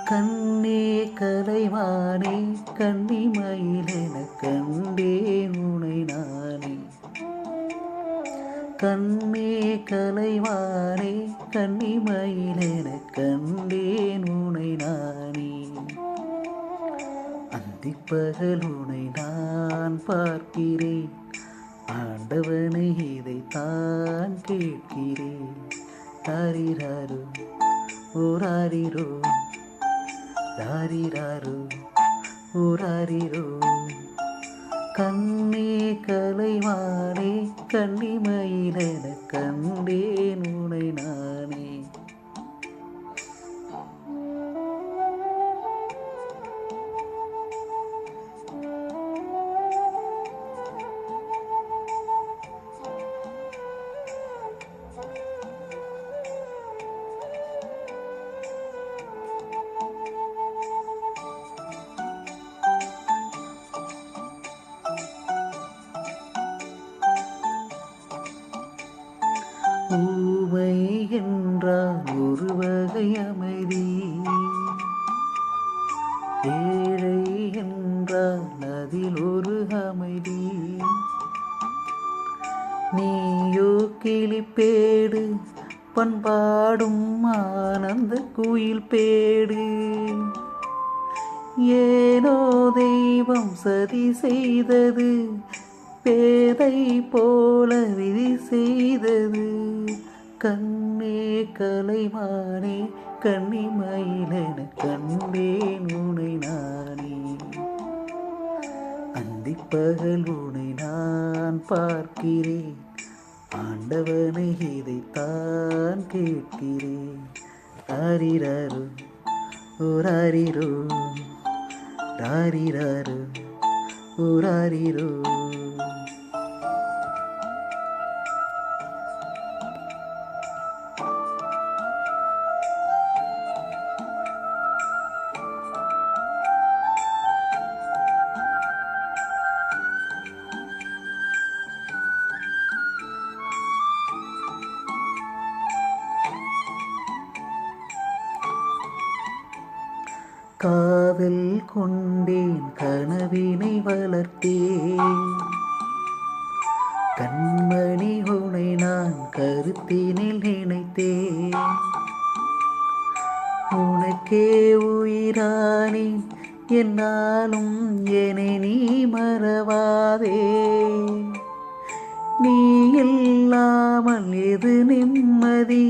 கண்ணே கலைவானே கன்னிமயிலென கண்டேன் உனை நானே. கண்ணே கலைவானே கன்னிமயிலென கண்டேன் உனை நானே. அந்திப்பகல் உனை நான் பார்க்கிறேன், ஆண்டவனை இதைத்தான் கேட்கிறேன். ராரிராரோ ஓராரிரோ ராரிராரோ ஓராரிரோ. கண்ணே கலைவானே கன்னிமயிலென கண்டேன் உனை நானே. ஊமை என்றால் ஒரு வகை அமைதி, ஏழை என்றால் அதில் ஒரு அமைதி. நீயோ கிளிப்பேடு பண்பாடும் ஆனந்த குயில் பேடு. ஏனோ தெய்வம் சதி செய்தது, பேதை போல விதி செய்தது. கண்ணே கலைவானே கன்னிமயிலென கண்டேன் உனை நானே. அந்திப்பகல் உனை நான் பார்க்கிறேன், ஆண்டவனை இதைத்தான் கேட்கிறேன். ராரிராரோ ஓராரிரோ ராரிராரோ ஓராரிரோ. காதல் கொண்டேன் கனவினை வளர்த்தேன், கண்மணி உனை நான் கருத்தினில் நினைத்தேன். உனக்கே உயிரானேன் என்னாலும் என்னை நீ மறவாதே. நீ இல்லாமல் எது நிம்மதி,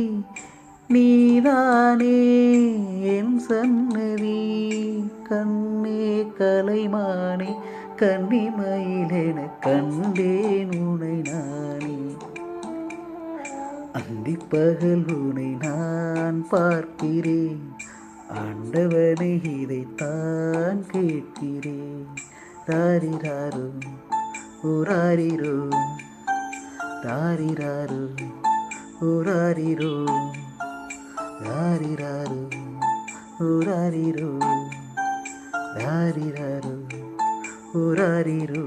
நீதானே என் சன்னதி. கண்ணே கலைமானே கன்னிமயிலென கண்டேன் உனை நானே. அந்திப்பகல் உனை நான் பார்க்கிறேன், ஆண்டவனை இதைத்தான் கேட்கிறேன். ராரிராரோ ஓராரிரோ ராரிராரோ ஓராரிரோ ராரிராரோ ஓராரிரோ ராரிராரோ ஓராரிரோ.